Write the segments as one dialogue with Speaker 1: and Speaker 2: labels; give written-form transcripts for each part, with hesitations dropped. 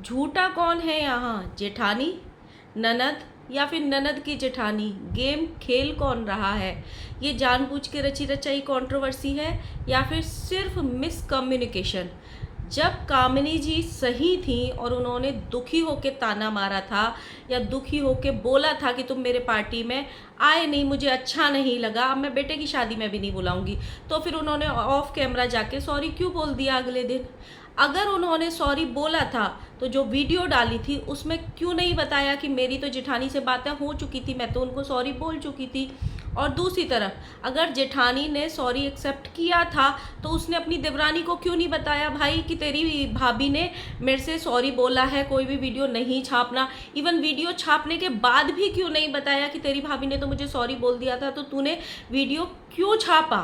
Speaker 1: झूठा कौन है यहाँ, जेठानी, ननद या फिर ननद की जेठानी? गेम खेल कौन रहा है? ये जानबूझ के रची रचाई कंट्रोवर्सी है या फिर सिर्फ मिसकम्युनिकेशन? जब कामिनी जी सही थी और उन्होंने दुखी होके ताना मारा था या दुखी होके बोला था कि तुम मेरे पार्टी में आए नहीं, मुझे अच्छा नहीं लगा, अब मैं बेटे की शादी में भी नहीं बुलाऊंगी, तो फिर उन्होंने ऑफ कैमरा जाके सॉरी क्यों बोल दिया अगले दिन? अगर उन्होंने सॉरी बोला था तो जो वीडियो डाली थी उसमें क्यों नहीं बताया कि मेरी तो जेठानी से बातें हो चुकी थी, मैं तो उनको सॉरी बोल चुकी थी? और दूसरी तरफ अगर जेठानी ने सॉरी एक्सेप्ट किया था तो उसने अपनी देवरानी को क्यों नहीं बताया भाई कि तेरी भाभी ने मेरे से सॉरी बोला है, कोई भी वीडियो नहीं छापना? इवन वीडियो छापने के बाद भी क्यों नहीं बताया कि तेरी भाभी ने तो मुझे सॉरी बोल दिया था, तो तूने वीडियो क्यों छापा?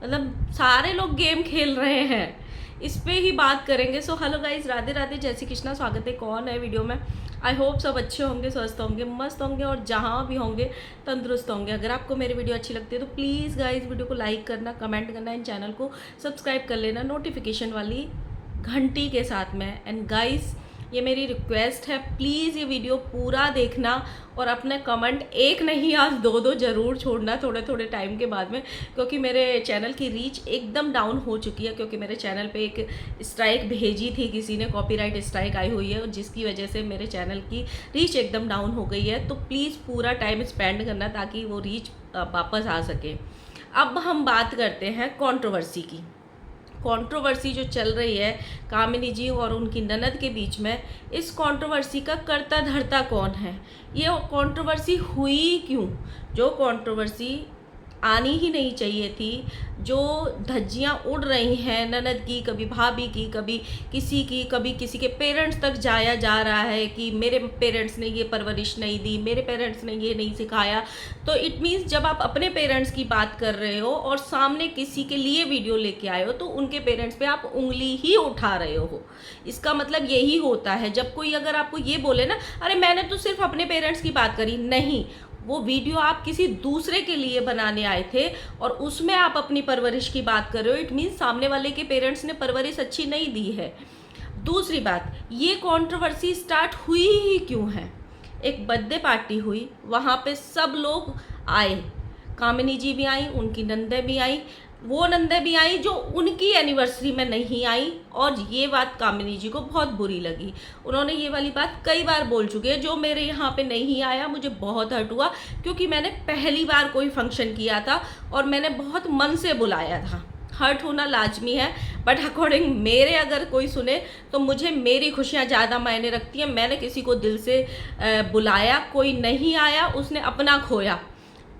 Speaker 1: मतलब सारे लोग गेम खेल रहे हैं, इस पे ही बात करेंगे। So hello guys, Radhe Radhe, जय श्री कृष्णा, स्वागत है कौन है वीडियो में। आई होप सब अच्छे होंगे, स्वस्थ होंगे, मस्त होंगे और जहाँ भी होंगे तंदुरुस्त होंगे। अगर आपको मेरी वीडियो अच्छी लगती है तो प्लीज़ गाइज वीडियो को लाइक करना, कमेंट करना, इन चैनल को सब्सक्राइब कर लेना नोटिफिकेशन वाली घंटी के साथ में। एंड गाइज ये मेरी रिक्वेस्ट है, प्लीज़ ये वीडियो पूरा देखना और अपने कमेंट एक नहीं आज दो ज़रूर छोड़ना थोड़े थोड़े टाइम के बाद में, क्योंकि मेरे चैनल की रीच एकदम डाउन हो चुकी है। क्योंकि मेरे चैनल पे एक स्ट्राइक भेजी थी किसी ने, कॉपीराइट स्ट्राइक आई हुई है, जिसकी वजह से मेरे चैनल की रीच एकदम डाउन हो गई है। तो प्लीज़ पूरा टाइम स्पेंड करना ताकि वो रीच वापस आ सके। अब हम बात करते हैं कंट्रोवर्सी की। कंट्रोवर्सी जो चल रही है कामिनी जी और उनकी ननद के बीच में, इस कंट्रोवर्सी का कर्ता धर्ता कौन है? ये कंट्रोवर्सी हुई क्यों? जो कंट्रोवर्सी आनी ही नहीं चाहिए थी, जो धज्जियाँ उड़ रही हैं ननद की, कभी भाभी की, कभी किसी की, कभी किसी के पेरेंट्स तक जाया जा रहा है कि मेरे पेरेंट्स ने ये परवरिश नहीं दी, मेरे पेरेंट्स ने ये नहीं सिखाया। तो इट मीन्स जब आप अपने पेरेंट्स की बात कर रहे हो और सामने किसी के लिए वीडियो लेके आए हो तो उनके पेरेंट्स पे आप उंगली ही उठा रहे हो। इसका मतलब यही होता है। जब कोई अगर आपको ये बोले ना, अरे मैंने तो सिर्फ अपने पेरेंट्स की बात करी, नहीं, वो वीडियो आप किसी दूसरे के लिए बनाने आए थे और उसमें आप अपनी परवरिश की बात कर रहे हो। इट मीन्स सामने वाले के पेरेंट्स ने परवरिश अच्छी नहीं दी है। दूसरी बात, ये कंट्रोवर्सी स्टार्ट हुई ही क्यों है? एक बर्थडे पार्टी हुई, वहाँ पे सब लोग आए, कामिनी जी भी आई, उनकी नंदे भी आई, वो नंदे भी आई जो उनकी एनिवर्सरी में नहीं आई। और ये बात कामिनी जी को बहुत बुरी लगी। उन्होंने ये वाली बात कई बार बोल चुके हैं, जो मेरे यहाँ पे नहीं आया मुझे बहुत हर्ट हुआ, क्योंकि मैंने पहली बार कोई फंक्शन किया था और मैंने बहुत मन से बुलाया था। हर्ट होना लाजमी है, बट अकॉर्डिंग मेरे अगर कोई सुने तो मुझे मेरी खुशियाँ ज़्यादा मायने रखती हैं। मैंने किसी को दिल से बुलाया, कोई नहीं आया, उसने अपना खोया,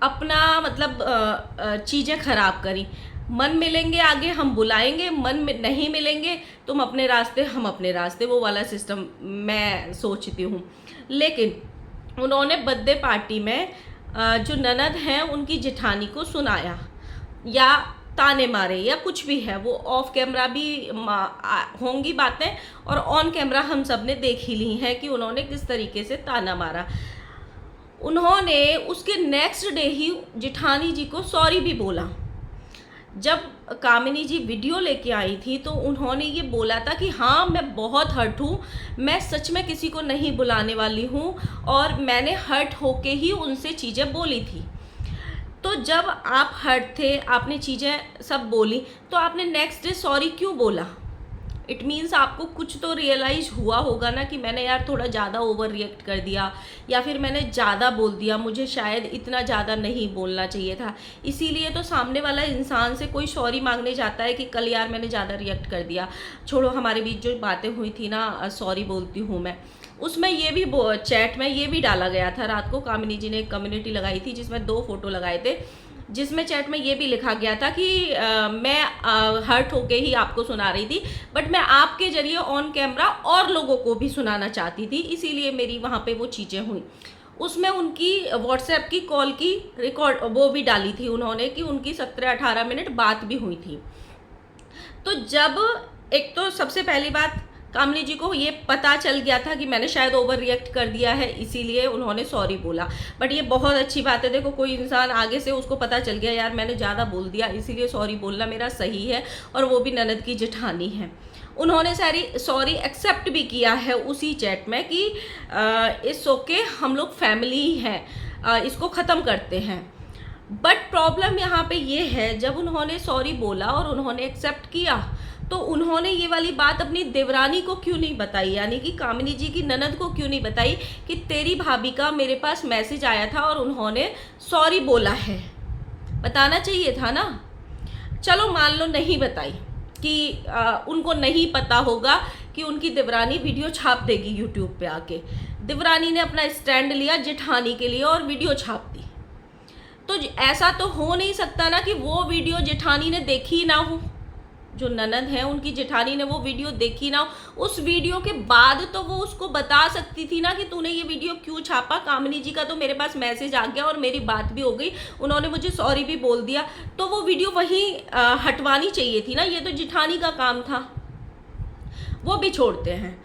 Speaker 1: अपना मतलब चीज़ें खराब करी। मन मिलेंगे आगे हम बुलाएंगे, मन में नहीं मिलेंगे तुम अपने रास्ते हम अपने रास्ते, वो वाला सिस्टम मैं सोचती हूँ। लेकिन उन्होंने बर्थडे पार्टी में जो ननद हैं उनकी जेठानी को सुनाया या ताने मारे या कुछ भी है, वो ऑफ कैमरा भी होंगी बातें और ऑन कैमरा हम सब ने देख ही ली हैं कि उन्होंने किस तरीके से ताना मारा। उन्होंने उसके नेक्स्ट डे ही जेठानी जी को सॉरी भी बोला। जब कामिनी जी वीडियो लेके आई थी तो उन्होंने ये बोला था कि हाँ मैं बहुत हर्ट हूँ, मैं सच में किसी को नहीं बुलाने वाली हूँ और मैंने हर्ट होके ही उनसे चीज़ें बोली थी। तो जब आप हर्ट थे, आपने चीज़ें सब बोली, तो आपने नेक्स्ट डे सॉरी क्यों बोला? इट मीन्स आपको कुछ तो रियलाइज हुआ होगा ना कि मैंने यार थोड़ा ज़्यादा ओवर रिएक्ट कर दिया या फिर मैंने ज़्यादा बोल दिया, मुझे शायद इतना ज़्यादा नहीं बोलना चाहिए था। इसीलिए तो सामने वाला इंसान से कोई सॉरी मांगने जाता है कि कल यार मैंने ज़्यादा रिएक्ट कर दिया, छोड़ो हमारे बीच जो बातें हुई थी ना, सॉरी बोलती हूँ मैं। उसमें ये भी चैट में ये भी डाला गया था, रात को कामिनी जी ने एक कम्युनिटी लगाई थी जिसमें 2 फोटो लगाए थे, जिसमें चैट में ये भी लिखा गया था कि मैं हर्ट होके ही आपको सुना रही थी, बट मैं आपके जरिए ऑन कैमरा और लोगों को भी सुनाना चाहती थी, इसीलिए मेरी वहाँ पे वो चीज़ें हुई। उसमें उनकी व्हाट्सएप की कॉल की रिकॉर्ड वो भी डाली थी उन्होंने कि उनकी 17-18 मिनट बात भी हुई थी। तो जब एक तो सबसे पहली बात, कामिनी जी को ये पता चल गया था कि मैंने शायद ओवर रिएक्ट कर दिया है, इसीलिए उन्होंने सॉरी बोला। बट ये बहुत अच्छी बात है, देखो कोई इंसान आगे से उसको पता चल गया यार मैंने ज़्यादा बोल दिया, इसीलिए सॉरी बोलना मेरा सही है, और वो भी ननद की जेठानी है। उन्होंने सारी सॉरी एक्सेप्ट भी किया है उसी चैट में कि इट्स ओके, हम लोग फैमिली ही हैं, इसको ख़त्म करते हैं। बट प्रॉब्लम यहाँ पे ये है, जब उन्होंने सॉरी बोला और उन्होंने एक्सेप्ट किया, तो उन्होंने ये वाली बात अपनी देवरानी को क्यों नहीं बताई, यानी कि कामिनी जी की ननद को क्यों नहीं बताई कि तेरी भाभी का मेरे पास मैसेज आया था और उन्होंने सॉरी बोला है। बताना चाहिए था ना। चलो मान लो नहीं बताई कि उनको नहीं पता होगा कि उनकी देवरानी वीडियो छाप देगी यूट्यूब पे आके। देवरानी ने अपना स्टैंड लिया जेठानी के लिए और वीडियो छाप दी। तो ऐसा तो हो नहीं सकता ना कि वो वीडियो जेठानी ने देखी ना हो, जो ननद है उनकी जेठानी ने वो वीडियो देखी ना हो। उस वीडियो के बाद तो वो उसको बता सकती थी ना कि तूने ये वीडियो क्यों छापा, कामिनी जी का तो मेरे पास मैसेज आ गया और मेरी बात भी हो गई, उन्होंने मुझे सॉरी भी बोल दिया, तो वो वीडियो वहीं हटवानी चाहिए थी ना। ये तो जेठानी का काम था, वो भी छोड़ते हैं।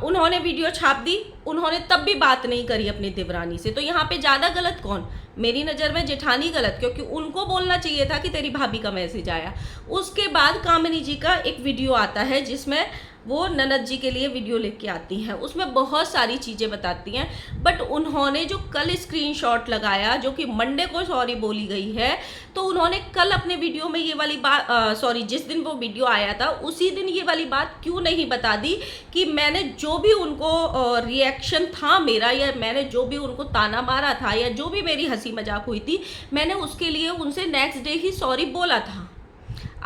Speaker 1: उन्होंने वीडियो छाप दी, उन्होंने तब भी बात नहीं करी अपनी देवरानी से। तो यहाँ पे ज़्यादा गलत कौन? मेरी नज़र में जेठानी गलत, क्योंकि उनको बोलना चाहिए था कि तेरी भाभी का मैसेज आया। उसके बाद कामिनी जी का एक वीडियो आता है जिसमें वो ननद जी के लिए वीडियो लेके आती हैं, उसमें बहुत सारी चीज़ें बताती हैं। बट उन्होंने जो कल स्क्रीनशॉट लगाया, जो कि मंडे को सॉरी बोली गई है, तो उन्होंने कल अपने वीडियो में ये वाली बात, सॉरी जिस दिन वो वीडियो आया था उसी दिन ये वाली बात क्यों नहीं बता दी कि मैंने जो भी उनको रिएक्शन था मेरा, या मैंने जो भी उनको ताना मारा था, या जो भी मेरी हंसी मजाक हुई थी, मैंने उसके लिए उनसे नेक्स्ट डे ही सॉरी बोला था।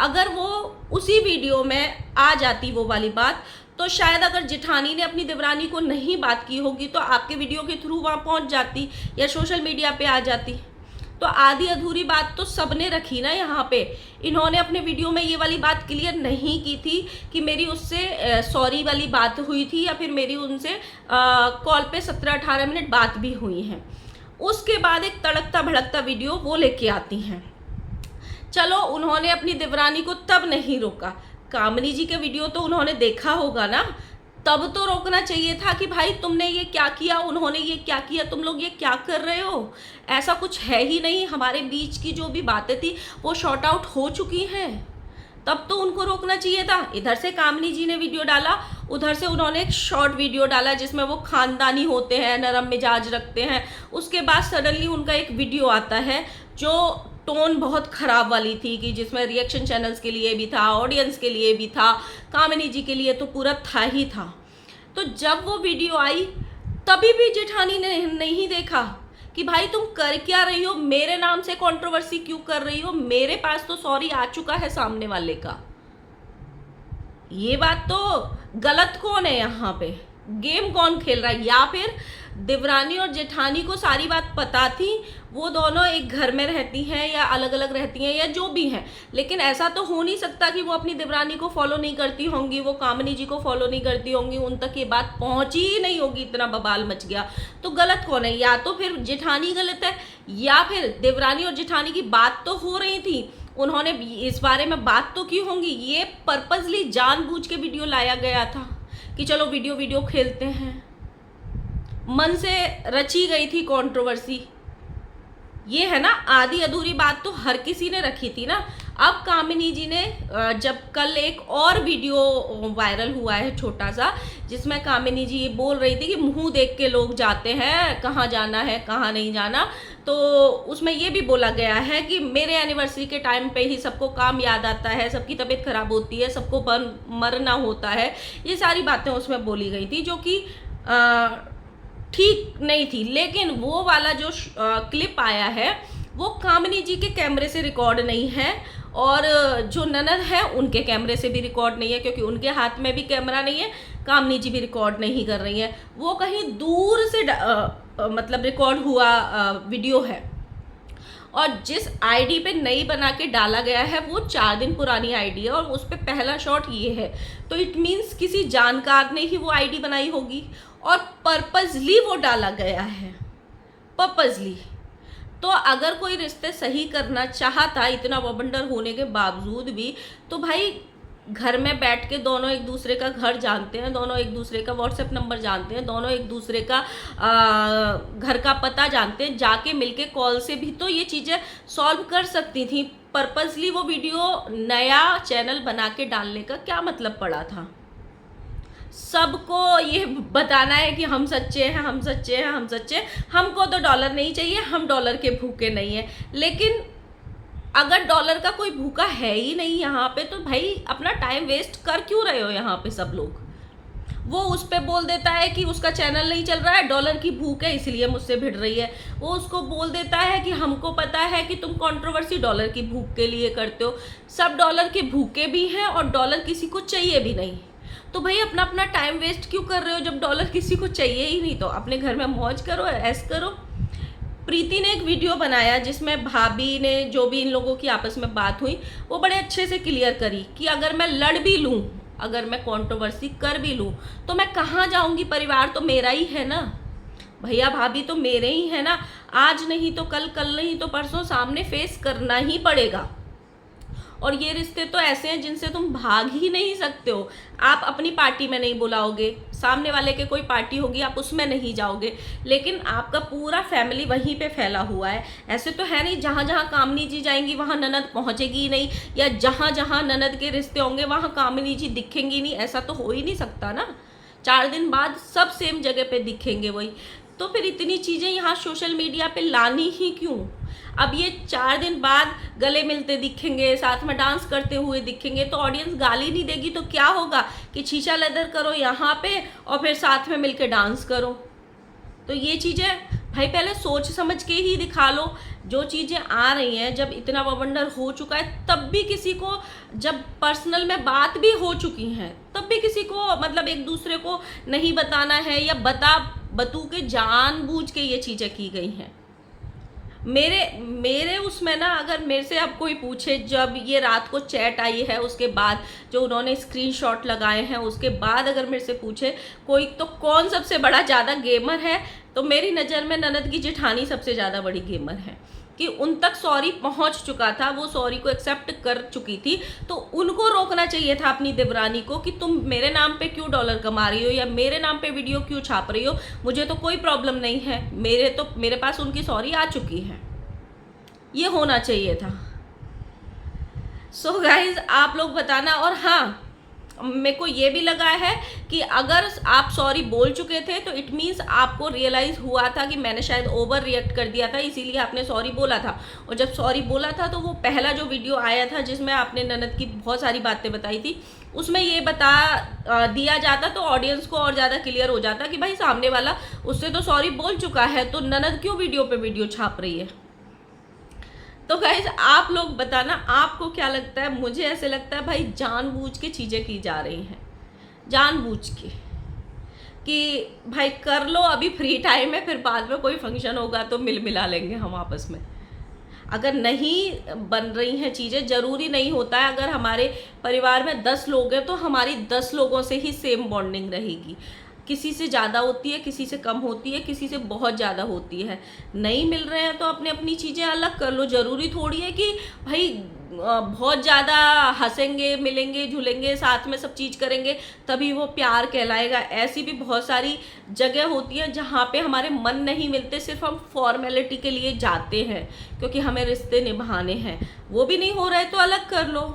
Speaker 1: अगर वो उसी वीडियो में आ जाती वो वाली बात, तो शायद अगर जेठानी ने अपनी देवरानी को नहीं बात की होगी तो आपके वीडियो के थ्रू वहाँ पहुँच जाती या सोशल मीडिया पे आ जाती। तो आधी अधूरी बात तो सबने रखी ना यहाँ पे। इन्होंने अपने वीडियो में ये वाली बात क्लियर नहीं की थी कि मेरी उससे सॉरी वाली बात हुई थी, या फिर मेरी उनसे कॉल पे 17-18 मिनट बात भी हुई है। उसके बाद एक तड़कता भड़कता वीडियो वो लेके आती हैं। चलो उन्होंने अपनी देवरानी को तब नहीं रोका, कामिनी जी के वीडियो तो उन्होंने देखा होगा ना, तब तो रोकना चाहिए था कि भाई तुमने ये क्या किया, उन्होंने ये क्या किया, तुम लोग ये क्या कर रहे हो, ऐसा कुछ है ही नहीं। हमारे बीच की जो भी बातें थी वो शॉर्ट आउट हो चुकी हैं, तब तो उनको रोकना चाहिए था। इधर से कामिनी जी ने वीडियो डाला, उधर से उन्होंने एक शॉर्ट वीडियो डाला जिसमें वो खानदानी होते हैं, नरम मिजाज रखते हैं। उसके बाद सडनली उनका एक वीडियो आता है जो टोन बहुत ख़राब वाली थी, कि जिसमें रिएक्शन चैनल्स के लिए भी था, ऑडियंस के लिए भी था, कामिनी जी के लिए तो पूरा था ही था। तो जब वो वीडियो आई तभी भी जेठानी ने नहीं देखा कि भाई तुम कर क्या रही हो, मेरे नाम से कंट्रोवर्सी क्यों कर रही हो, मेरे पास तो सॉरी आ चुका है सामने वाले का। ये बात तो गलत कौन है यहाँ पे, गेम कौन खेल रहा है? या फिर देवरानी और जेठानी को सारी बात पता थी, वो दोनों एक घर में रहती हैं या अलग अलग रहती हैं या जो भी हैं, लेकिन ऐसा तो हो नहीं सकता कि वो अपनी देवरानी को फॉलो नहीं करती होंगी, वो कामिनी जी को फॉलो नहीं करती होंगी, उन तक ये बात पहुंची ही नहीं होगी, इतना बवाल मच गया। तो गलत कौन है? या तो फिर जेठानी गलत है, या फिर देवरानी और जेठानी की बात तो हो रही थी, उन्होंने इस बारे में बात तो की होंगी। ये पर्पजली जानबूझ के वीडियो लाया गया था कि चलो वीडियो खेलते हैं, मन से रची गई थी कंट्रोवर्सी। ये है ना, आधी अधूरी बात तो हर किसी ने रखी थी ना। अब कामिनी जी ने जब कल एक और वीडियो वायरल हुआ है छोटा सा, जिसमें कामिनी जी ये बोल रही थी कि मुंह देख के लोग जाते हैं, कहाँ जाना है कहाँ नहीं जाना, तो उसमें ये भी बोला गया है कि मेरे एनिवर्सरी के टाइम पे ही सबको काम याद आता है, सबकी तबीयत खराब होती है, सबको मरना होता है। ये सारी बातें उसमें बोली गई थी जो कि ठीक नहीं थी। लेकिन वो वाला जो क्लिप आया है वो कामिनी जी के कैमरे से रिकॉर्ड नहीं है, और जो ननद है उनके कैमरे से भी रिकॉर्ड नहीं है, क्योंकि उनके हाथ में भी कैमरा नहीं है, कामिनी जी भी रिकॉर्ड नहीं कर रही है। वो कहीं दूर से मतलब रिकॉर्ड हुआ वीडियो है, और जिस आईडी पे नई बना के डाला गया है वो 4 दिन पुरानी आईडी है, और उस पे पहला शॉट ये है। तो इट मीन्स किसी जानकार ने ही वो आईडी बनाई होगी और पर्पजली वो डाला गया है, पर्पजली। तो अगर कोई रिश्ते सही करना चाहता इतना बवंडर होने के बावजूद भी, तो भाई घर में बैठ के दोनों एक दूसरे का घर जानते हैं, दोनों एक दूसरे का व्हाट्सएप नंबर जानते हैं, दोनों एक दूसरे का घर का पता जानते हैं, जाके मिलके कॉल से भी तो ये चीज़ें सॉल्व कर सकती थी। पर्पसली वो वीडियो नया चैनल बना के डालने का क्या मतलब पड़ा था? सबको ये बताना है कि हम सच्चे हैं, हम सच्चे हैं, हम सच्चे हैं, हमको तो डॉलर नहीं चाहिए, हम डॉलर के भूखे नहीं हैं। लेकिन अगर डॉलर का कोई भूखा है ही नहीं यहाँ पे, तो भाई अपना टाइम वेस्ट कर क्यों रहे हो यहाँ पे सब लोग? वो उस पे बोल देता है कि उसका चैनल नहीं चल रहा है, डॉलर की भूख है इसलिए मुझसे भिड़ रही है। वो उसको बोल देता है कि हमको पता है कि तुम कंट्रोवर्सी डॉलर की भूख के लिए करते हो। सब डॉलर के भूखे भी हैं और डॉलर किसी को चाहिए भी नहीं। तो भाई अपना अपना टाइम वेस्ट क्यों कर रहे हो? जब डॉलर किसी को चाहिए ही नहीं तो अपने घर में मौज करो, ऐश करो। प्रीति ने एक वीडियो बनाया जिसमें भाभी ने जो भी इन लोगों की आपस में बात हुई वो बड़े अच्छे से क्लियर करी कि अगर मैं लड़ भी लूँ, अगर मैं कंट्रोवर्सी कर भी लूँ, तो मैं कहाँ जाऊँगी? परिवार तो मेरा ही है ना, भैया भाभी तो मेरे ही है ना। आज नहीं तो कल, कल नहीं तो परसों सामने फेस करना ही पड़ेगा। और ये रिश्ते तो ऐसे हैं जिनसे तुम भाग ही नहीं सकते हो। आप अपनी पार्टी में नहीं बुलाओगे, सामने वाले के कोई पार्टी होगी आप उसमें नहीं जाओगे, लेकिन आपका पूरा फैमिली वहीं पे फैला हुआ है। ऐसे तो है नहीं जहाँ जहाँ कामनी जी जाएंगी वहाँ ननद पहुँचेगी ही नहीं, या जहाँ जहाँ ननद के रिश्ते होंगे वहाँ कामनी जी दिखेंगी नहीं। ऐसा तो हो ही नहीं सकता ना। 4 दिन बाद सब सेम जगह पे दिखेंगे वही। तो फिर इतनी चीज़ें यहाँ सोशल मीडिया पे लानी ही क्यों? अब ये 4 दिन बाद गले मिलते दिखेंगे, साथ में डांस करते हुए दिखेंगे, तो ऑडियंस गाली नहीं देगी तो क्या होगा कि शीशा लेदर करो यहाँ पे और फिर साथ में मिलके डांस करो। तो ये चीज़ें भाई पहले सोच समझ के ही दिखा लो। जो चीज़ें आ रही हैं, जब इतना बवंडर हो चुका है तब भी किसी को, जब पर्सनल में बात भी हो चुकी हैं तब भी किसी को मतलब एक दूसरे को नहीं बताना है, या बतू के जानबूझ के ये चीज़ें की गई हैं। मेरे उसमें ना, अगर मेरे से अब कोई पूछे, जब ये रात को चैट आई है उसके बाद जो उन्होंने स्क्रीनशॉट लगाए हैं उसके बाद अगर मेरे से पूछे कोई तो कौन सबसे बड़ा ज़्यादा गेमर है, तो मेरी नज़र में ननद की जेठानी सबसे ज़्यादा बड़ी गेमर है। कि उन तक सॉरी पहुंच चुका था, वो सॉरी को एक्सेप्ट कर चुकी थी, तो उनको रोकना चाहिए था अपनी देवरानी को कि तुम मेरे नाम पे क्यों डॉलर कमा रही हो या मेरे नाम पे वीडियो क्यों छाप रही हो। मुझे तो कोई प्रॉब्लम नहीं है, मेरे पास उनकी सॉरी आ चुकी है। ये होना चाहिए था। सो गाइज आप लोग बताना। और हाँ, मेरे को ये भी लगा है कि अगर आप सॉरी बोल चुके थे तो इट मीन्स आपको रियलाइज़ हुआ था कि मैंने शायद ओवर रिएक्ट कर दिया था, इसीलिए आपने सॉरी बोला था। और जब सॉरी बोला था तो वो पहला जो वीडियो आया था जिसमें आपने ननद की बहुत सारी बातें बताई थी, उसमें ये बता दिया जाता तो ऑडियंस को और ज़्यादा क्लियर हो जाता कि भाई सामने वाला उससे तो सॉरी बोल चुका है, तो ननद क्यों वीडियो पे वीडियो छाप रही है। तो गाइज आप लोग बताना आपको क्या लगता है। मुझे ऐसे लगता है भाई जानबूझ के चीज़ें की जा रही हैं, जानबूझ के, कि भाई कर लो अभी फ्री टाइम है, फिर बाद में कोई फंक्शन होगा तो मिला लेंगे हम आपस में। अगर नहीं बन रही हैं चीज़ें, ज़रूरी नहीं होता है अगर हमारे परिवार में 10 लोग हैं तो हमारी 10 लोगों से ही सेम बॉन्डिंग रहेगी। किसी से ज़्यादा होती है, किसी से कम होती है, किसी से बहुत ज़्यादा होती है। नहीं मिल रहे हैं तो अपनी अपनी चीज़ें अलग कर लो। ज़रूरी थोड़ी है कि भाई बहुत ज़्यादा हंसेंगे, मिलेंगे, झूलेंगे, साथ में सब चीज़ करेंगे तभी वो प्यार कहलाएगा। ऐसी भी बहुत सारी जगह होती हैं जहाँ पे हमारे मन नहीं मिलते, सिर्फ हम फॉर्मेलिटी के लिए जाते हैं क्योंकि हमें रिश्ते निभाने हैं। वो भी नहीं हो रहा है तो अलग कर लो।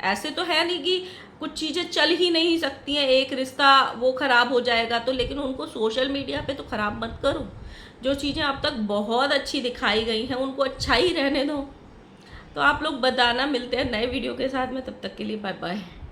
Speaker 1: ऐसे तो है नहीं कि कुछ चीज़ें चल ही नहीं सकती हैं, एक रिश्ता वो ख़राब हो जाएगा तो, लेकिन उनको सोशल मीडिया पे तो ख़राब मत करो। जो चीज़ें अब तक बहुत अच्छी दिखाई गई हैं उनको अच्छा ही रहने दो। तो आप लोग बताना, मिलते हैं नए वीडियो के साथ में, तब तक के लिए बाय बाय।